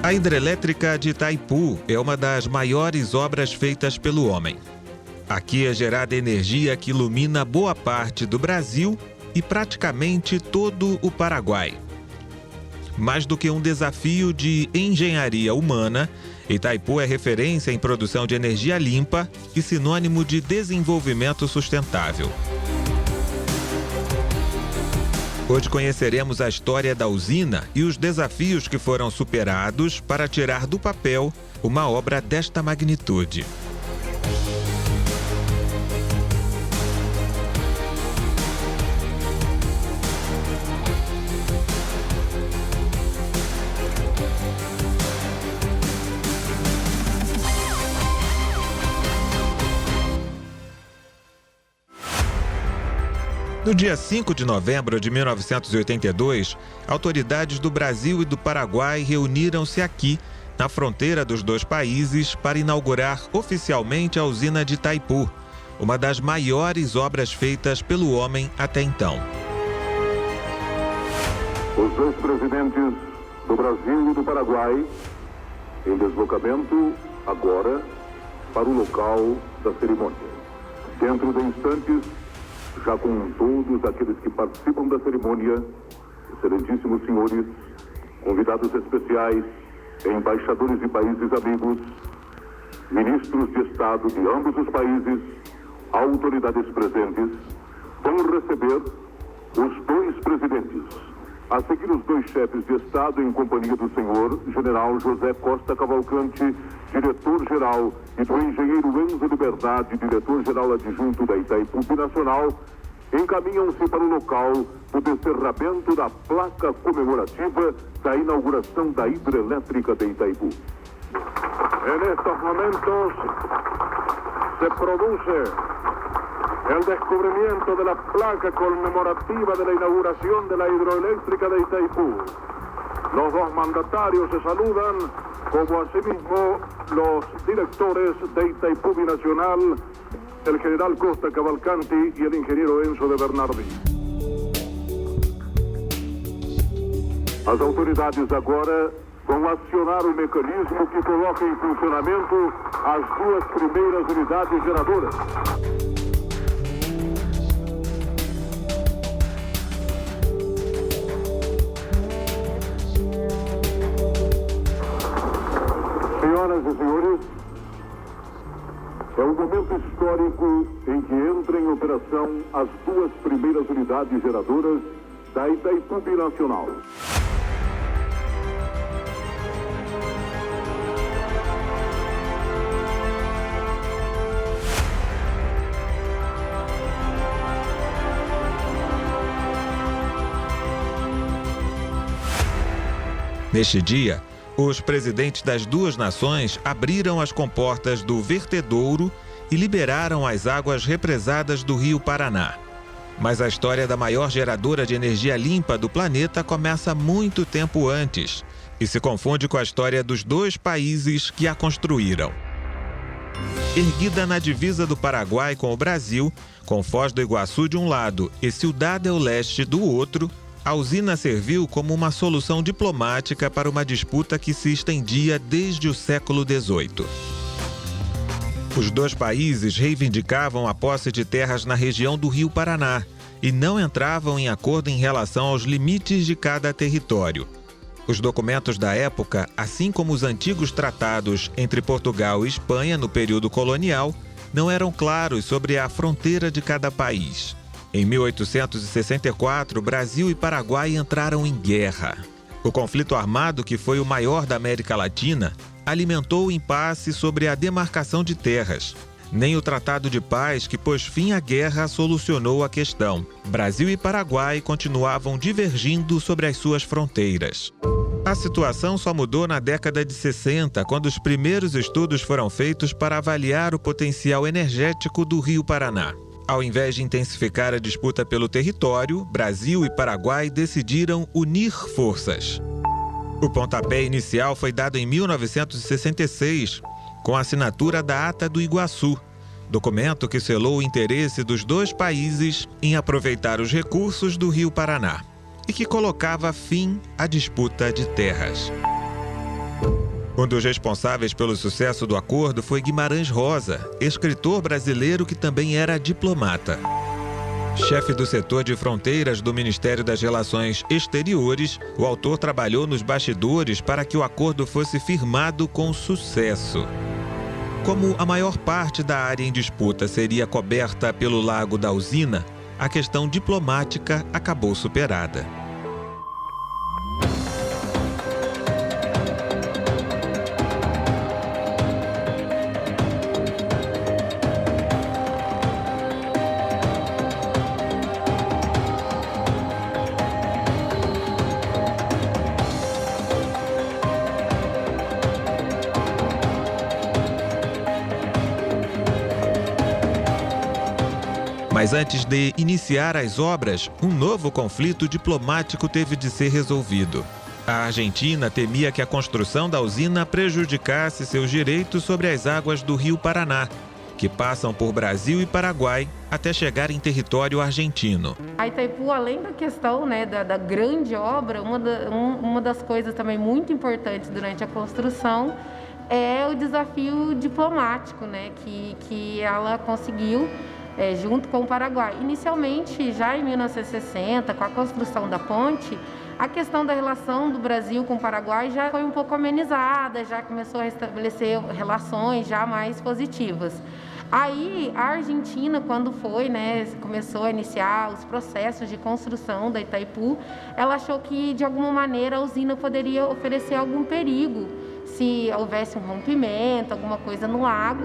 A hidrelétrica de Itaipu é uma das maiores obras feitas pelo homem. Aqui é gerada energia que ilumina boa parte do Brasil e praticamente todo o Paraguai. Mais do que um desafio de engenharia humana, Itaipu é referência em produção de energia limpa e sinônimo de desenvolvimento sustentável. Hoje conheceremos a história da usina e os desafios que foram superados para tirar do papel uma obra desta magnitude. No dia 5 de novembro de 1982, autoridades do Brasil e do Paraguai reuniram-se aqui, na fronteira dos dois países, para inaugurar oficialmente a usina de Itaipu, uma das maiores obras feitas pelo homem até então. Os dois presidentes do Brasil e do Paraguai, em deslocamento agora para o local da cerimônia. Dentro de instantes, já com todos aqueles que participam da cerimônia, excelentíssimos senhores, convidados especiais, embaixadores de países amigos, ministros de Estado de ambos os países, autoridades presentes, vão receber os dois presidentes. A seguir, os dois chefes de Estado, em companhia do senhor General José Costa Cavalcante, diretor-geral, e do engenheiro Enzo Liberdade, diretor-geral adjunto da Itaipu Binacional, encaminham-se para o local do descerramento da placa comemorativa da inauguração da hidrelétrica de Itaipu. En estos momentos se produce el descubrimiento de la placa conmemorativa de la inauguración de la hidroeléctrica de Itaipu. Los dos mandatarios se saludan, como asimismo los directores de Itaipu Binacional, el general Costa Cavalcanti y el ingeniero Enzo de Bernardi. As autoridades agora vão acionar o mecanismo que coloca em funcionamento as duas primeiras unidades geradoras. Senhoras e senhores, é um momento histórico em que entram em operação as duas primeiras unidades geradoras da Itaipu Binacional. Neste dia, os presidentes das duas nações abriram as comportas do vertedouro e liberaram as águas represadas do Rio Paraná. Mas a história da maior geradora de energia limpa do planeta começa muito tempo antes e se confunde com a história dos dois países que a construíram. Erguida na divisa do Paraguai com o Brasil, com Foz do Iguaçu de um lado e Ciudad del Leste do outro, a usina serviu como uma solução diplomática para uma disputa que se estendia desde o século XVIII. Os dois países reivindicavam a posse de terras na região do Rio Paraná e não entravam em acordo em relação aos limites de cada território. Os documentos da época, assim como os antigos tratados entre Portugal e Espanha no período colonial, não eram claros sobre a fronteira de cada país. Em 1864, Brasil e Paraguai entraram em guerra. O conflito armado, que foi o maior da América Latina, alimentou o impasse sobre a demarcação de terras. Nem o Tratado de Paz, que pôs fim à guerra, solucionou a questão. Brasil e Paraguai continuavam divergindo sobre as suas fronteiras. A situação só mudou na década de 60, quando os primeiros estudos foram feitos para avaliar o potencial energético do Rio Paraná. Ao invés de intensificar a disputa pelo território, Brasil e Paraguai decidiram unir forças. O pontapé inicial foi dado em 1966, com a assinatura da Ata do Iguaçu, documento que selou o interesse dos dois países em aproveitar os recursos do Rio Paraná e que colocava fim à disputa de terras. Um dos responsáveis pelo sucesso do acordo foi Guimarães Rosa, escritor brasileiro que também era diplomata. Chefe do setor de fronteiras do Ministério das Relações Exteriores, o autor trabalhou nos bastidores para que o acordo fosse firmado com sucesso. Como a maior parte da área em disputa seria coberta pelo lago da usina, a questão diplomática acabou superada. Mas antes de iniciar as obras, um novo conflito diplomático teve de ser resolvido. A Argentina temia que a construção da usina prejudicasse seus direitos sobre as águas do Rio Paraná, que passam por Brasil e Paraguai até chegar em território argentino. A Itaipu, além da questão, da grande obra, uma das coisas também muito importantes durante a construção é o desafio diplomático, que ela conseguiu junto com o Paraguai. Inicialmente, já em 1960, com a construção da ponte, a questão da relação do Brasil com o Paraguai já foi um pouco amenizada, já começou a estabelecer relações já mais positivas. Aí, a Argentina, quando começou a iniciar os processos de construção da Itaipu, ela achou que, de alguma maneira, a usina poderia oferecer algum perigo se houvesse um rompimento, alguma coisa no lago.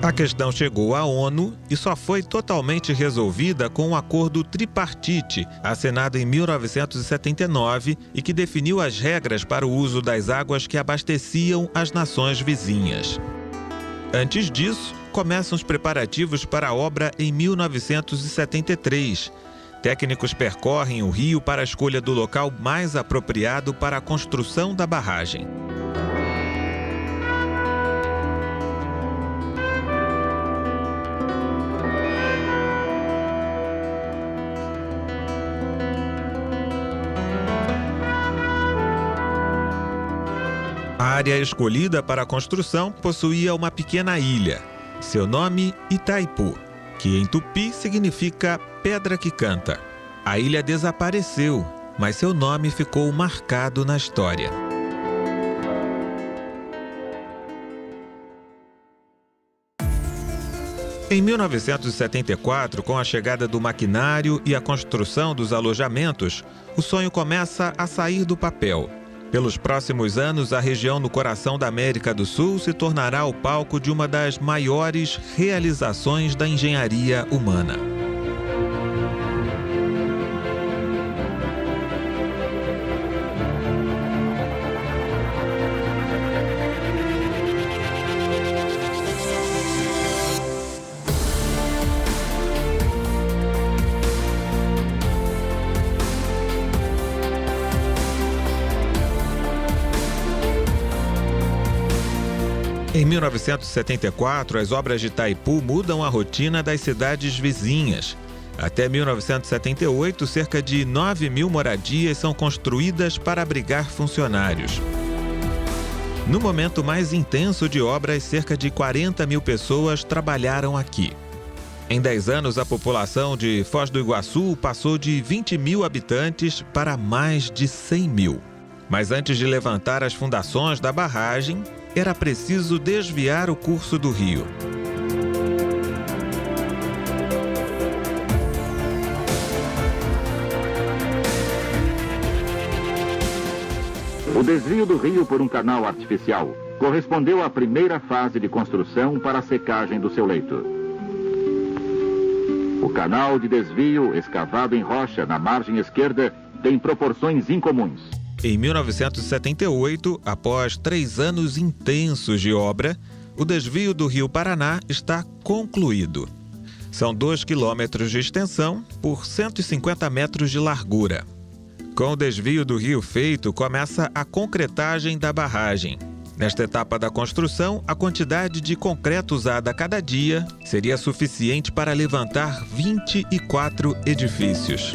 A questão chegou à ONU e só foi totalmente resolvida com um acordo tripartite, assinado em 1979 e que definiu as regras para o uso das águas que abasteciam as nações vizinhas. Antes disso, começam os preparativos para a obra em 1973. Técnicos percorrem o rio para a escolha do local mais apropriado para a construção da barragem. A área escolhida para a construção possuía uma pequena ilha. Seu nome, Itaipu, que em tupi significa pedra que canta. A ilha desapareceu, mas seu nome ficou marcado na história. Em 1974, com a chegada do maquinário e a construção dos alojamentos, o sonho começa a sair do papel. Pelos próximos anos, a região no coração da América do Sul se tornará o palco de uma das maiores realizações da engenharia humana. Em 1974, as obras de Itaipu mudam a rotina das cidades vizinhas. Até 1978, cerca de 9.000 moradias são construídas para abrigar funcionários. No momento mais intenso de obras, cerca de 40.000 pessoas trabalharam aqui. Em 10 anos, a população de Foz do Iguaçu passou de 20.000 habitantes para mais de 100.000. Mas antes de levantar as fundações da barragem, era preciso desviar o curso do rio. O desvio do rio por um canal artificial correspondeu à primeira fase de construção para a secagem do seu leito. O canal de desvio, escavado em rocha na margem esquerda, tem proporções incomuns. Em 1978, após 3 anos intensos de obra, o desvio do Rio Paraná está concluído. São 2 quilômetros de extensão por 150 metros de largura. Com o desvio do rio feito, começa a concretagem da barragem. Nesta etapa da construção, a quantidade de concreto usada a cada dia seria suficiente para levantar 24 edifícios.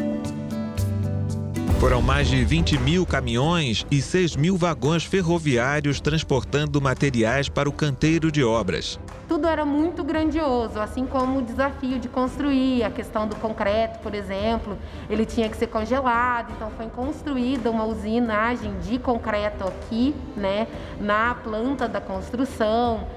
Foram mais de 20 mil caminhões e 6 mil vagões ferroviários transportando materiais para o canteiro de obras. Tudo era muito grandioso, assim como o desafio de construir, a questão do concreto, por exemplo, ele tinha que ser congelado, então foi construída uma usinagem de concreto aqui, né, na planta da construção.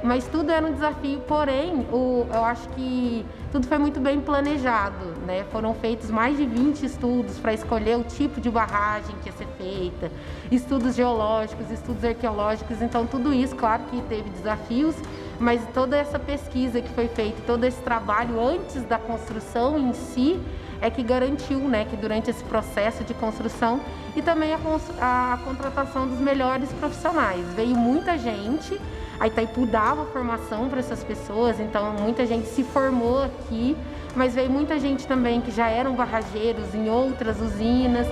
Mas tudo era um desafio, porém, eu acho que tudo foi muito bem planejado, né? Foram feitos mais de 20 estudos para escolher o tipo de barragem que ia ser feita, estudos geológicos, estudos arqueológicos, então tudo isso, claro que teve desafios, mas toda essa pesquisa que foi feita, todo esse trabalho antes da construção em si, é que garantiu, né, que durante esse processo de construção e também a contratação dos melhores profissionais. Veio muita gente, a Itaipu dava formação para essas pessoas, então muita gente se formou aqui, mas veio muita gente também que já eram barrageiros em outras usinas.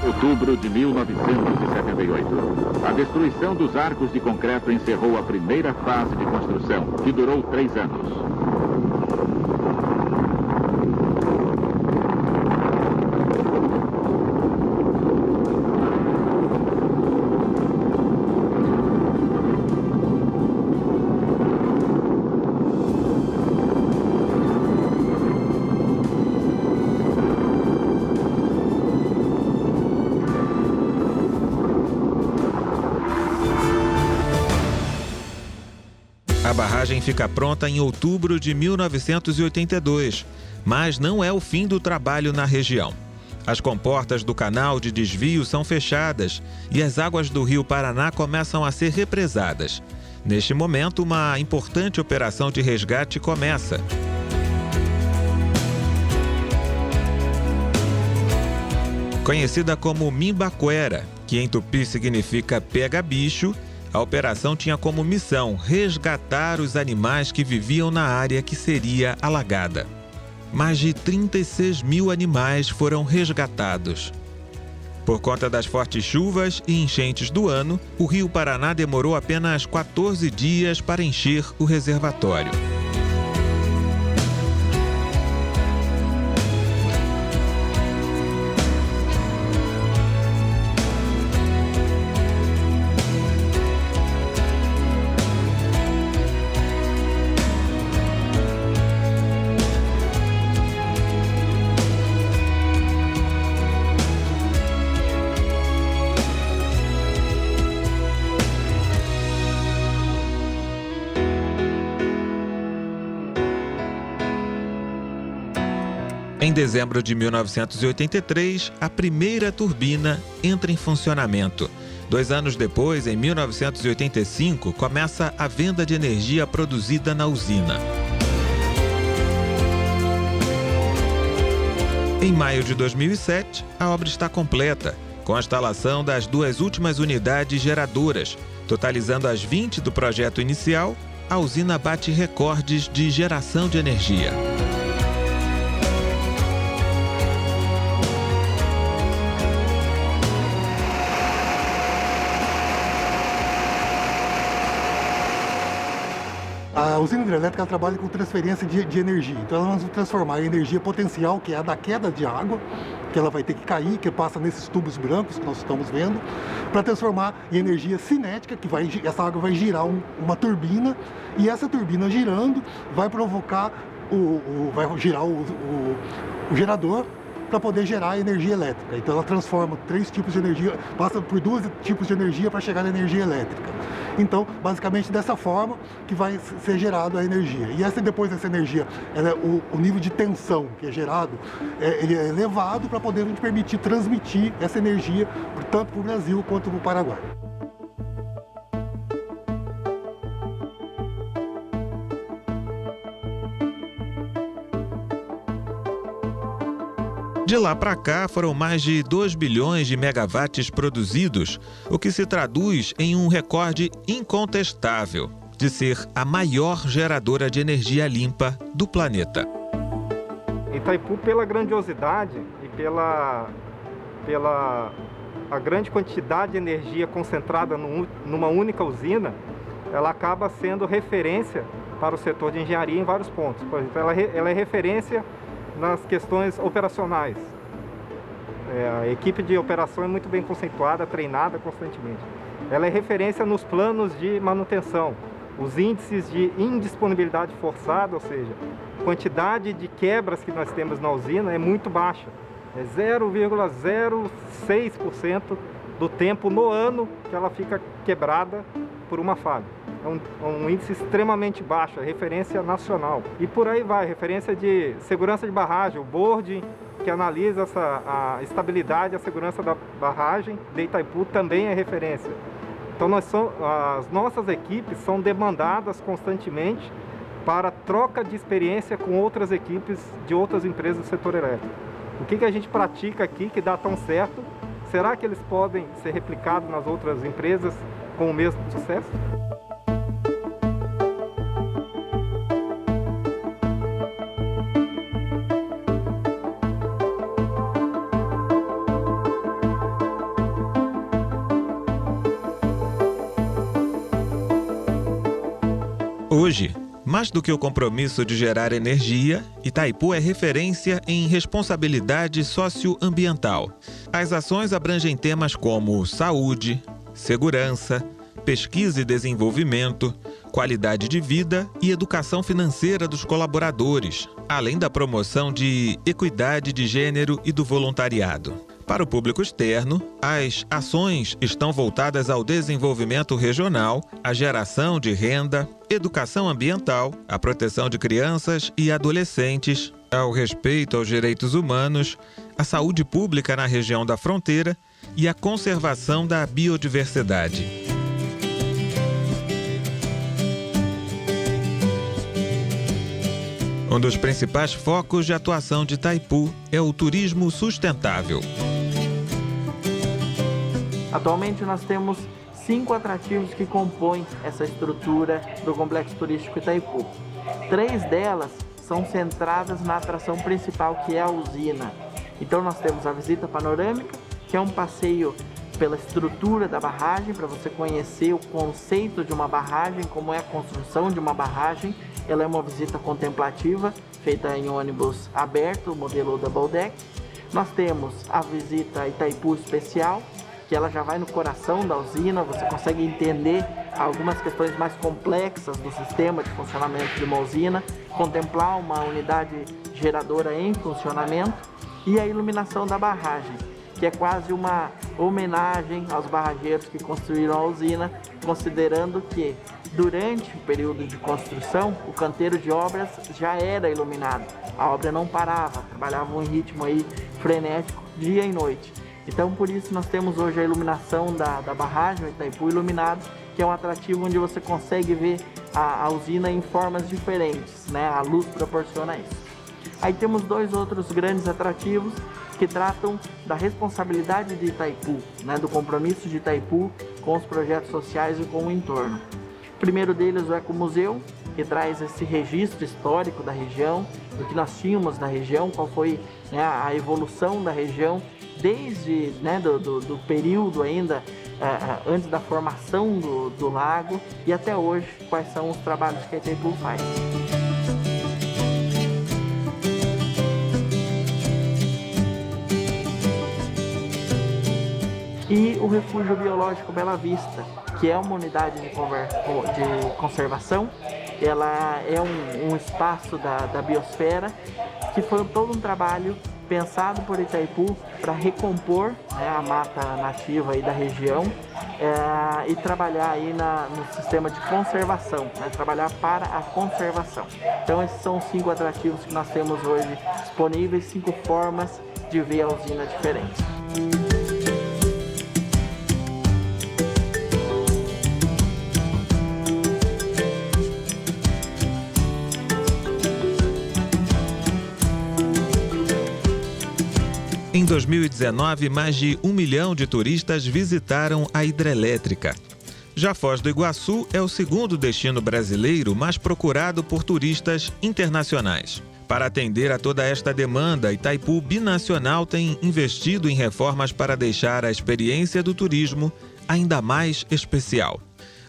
Outubro de 1978. A destruição dos arcos de concreto encerrou a primeira fase de construção, que durou 3 anos. A barragem fica pronta em outubro de 1982, mas não é o fim do trabalho na região. As comportas do canal de desvio são fechadas e as águas do Rio Paraná começam a ser represadas. Neste momento, uma importante operação de resgate começa. Conhecida como Mimbaquera, que em tupi significa pega bicho, a operação tinha como missão resgatar os animais que viviam na área que seria alagada. Mais de 36 mil animais foram resgatados. Por conta das fortes chuvas e enchentes do ano, o Rio Paraná demorou apenas 14 dias para encher o reservatório. Em dezembro de 1983, a primeira turbina entra em funcionamento. 2 anos depois, em 1985, começa a venda de energia produzida na usina. Em maio de 2007, a obra está completa, com a instalação das 2 últimas unidades geradoras. Totalizando as 20 do projeto inicial, a usina bate recordes de geração de energia. A usina hidrelétrica trabalha com transferência de energia. Então, nós vamos transformar a energia potencial, que é a da queda de água, que ela vai ter que cair, que passa nesses tubos brancos que nós estamos vendo, para transformar em energia cinética, que essa água vai girar uma turbina, e essa turbina girando vai provocar, vai girar o gerador, para poder gerar energia elétrica. Então ela transforma 3 tipos de energia, passa por 2 tipos de energia para chegar na energia elétrica. Então, basicamente dessa forma que vai ser gerada a energia. E depois dessa energia, o nível de tensão que é gerado, ele é elevado para poder nos permitir transmitir essa energia tanto para o Brasil quanto para o Paraguai. De lá para cá, foram mais de 2 bilhões de megawatts produzidos, o que se traduz em um recorde incontestável de ser a maior geradora de energia limpa do planeta. Itaipu, pela grandiosidade e pela a grande quantidade de energia concentrada numa única usina, ela acaba sendo referência para o setor de engenharia em vários pontos. Por exemplo, ela é referência nas questões operacionais. A equipe de operação é muito bem conceituada, treinada constantemente. Ela é referência nos planos de manutenção. Os índices de indisponibilidade forçada, ou seja, quantidade de quebras que nós temos na usina é muito baixa. É 0,06% do tempo no ano que ela fica quebrada por uma falha. É um índice extremamente baixo, é referência nacional. E por aí vai, referência de segurança de barragem, o board que analisa a estabilidade e a segurança da barragem de Itaipu também é referência. Então as nossas equipes são demandadas constantemente para troca de experiência com outras equipes de outras empresas do setor elétrico. O que a gente pratica aqui que dá tão certo, será que eles podem ser replicados nas outras empresas com o mesmo sucesso? Hoje, mais do que o compromisso de gerar energia, Itaipu é referência em responsabilidade socioambiental. As ações abrangem temas como saúde, segurança, pesquisa e desenvolvimento, qualidade de vida e educação financeira dos colaboradores, além da promoção de equidade de gênero e do voluntariado. Para o público externo, as ações estão voltadas ao desenvolvimento regional, à geração de renda, educação ambiental, à proteção de crianças e adolescentes, ao respeito aos direitos humanos, à saúde pública na região da fronteira e à conservação da biodiversidade. Um dos principais focos de atuação de Itaipu é o turismo sustentável. Atualmente nós temos 5 atrativos que compõem essa estrutura do Complexo Turístico Itaipu. 3 delas são centradas na atração principal, que é a usina. Então nós temos a visita panorâmica, que é um passeio pela estrutura da barragem, para você conhecer o conceito de uma barragem, como é a construção de uma barragem. Ela é uma visita contemplativa, feita em ônibus aberto, modelo Double Deck. Nós temos a visita Itaipu Especial, que ela já vai no coração da usina, você consegue entender algumas questões mais complexas do sistema de funcionamento de uma usina, contemplar uma unidade geradora em funcionamento, e a iluminação da barragem, que é quase uma homenagem aos barrageiros que construíram a usina, considerando que durante o período de construção, o canteiro de obras já era iluminado. A obra não parava, trabalhava em ritmo aí frenético, dia e noite. Então, por isso, nós temos hoje a iluminação da barragem, o Itaipu Iluminado, que é um atrativo onde você consegue ver a usina em formas diferentes, né? A luz proporciona isso. Aí temos 2 outros grandes atrativos que tratam da responsabilidade de Itaipu, né? Do compromisso de Itaipu com os projetos sociais e com o entorno. O primeiro deles, o Ecomuseu, que traz esse registro histórico da região, do que nós tínhamos na região, qual foi, né, a evolução da região, desde, né, do período ainda antes da formação do lago e até hoje, quais são os trabalhos que a Itaipu faz. E o Refúgio Biológico Bela Vista, que é uma unidade de conservação. Ela é um espaço da biosfera, que foi todo um trabalho pensado por Itaipu para recompor, né, a mata nativa aí da região e trabalhar aí no sistema de conservação, né, trabalhar para a conservação. Então esses são os 5 atrativos que nós temos hoje disponíveis, 5 formas de ver a usina diferentes. Em 2019, mais de 1 milhão de turistas visitaram a hidrelétrica. Já Foz do Iguaçu é o segundo destino brasileiro mais procurado por turistas internacionais. Para atender a toda esta demanda, Itaipu Binacional tem investido em reformas para deixar a experiência do turismo ainda mais especial.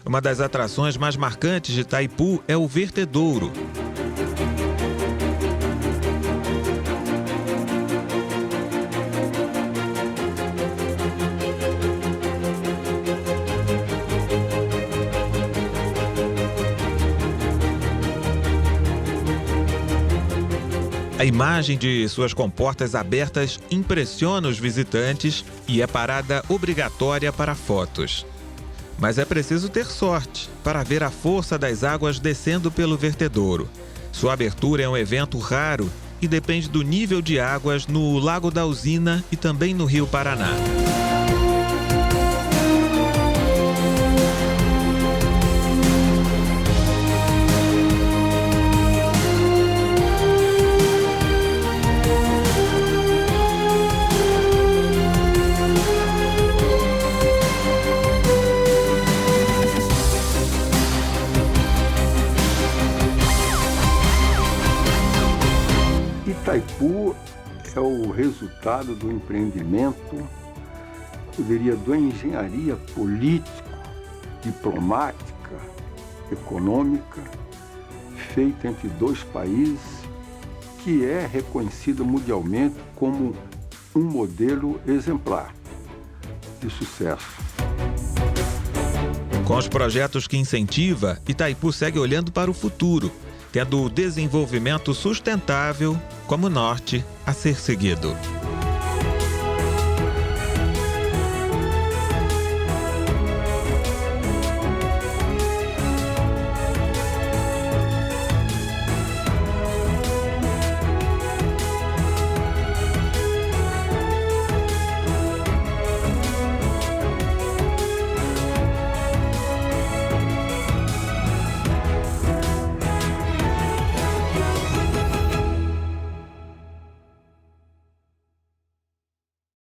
Uma das atrações mais marcantes de Itaipu é o Vertedouro. A imagem de suas comportas abertas impressiona os visitantes e é parada obrigatória para fotos. Mas é preciso ter sorte para ver a força das águas descendo pelo vertedouro. Sua abertura é um evento raro e depende do nível de águas no Lago da Usina e também no Rio Paraná. Itaipu é o resultado do empreendimento, eu diria, da engenharia política, diplomática, econômica, feita entre dois países, que é reconhecida mundialmente como um modelo exemplar de sucesso. Com os projetos que incentiva, Itaipu segue olhando para o futuro, tendo o desenvolvimento sustentável como norte a ser seguido.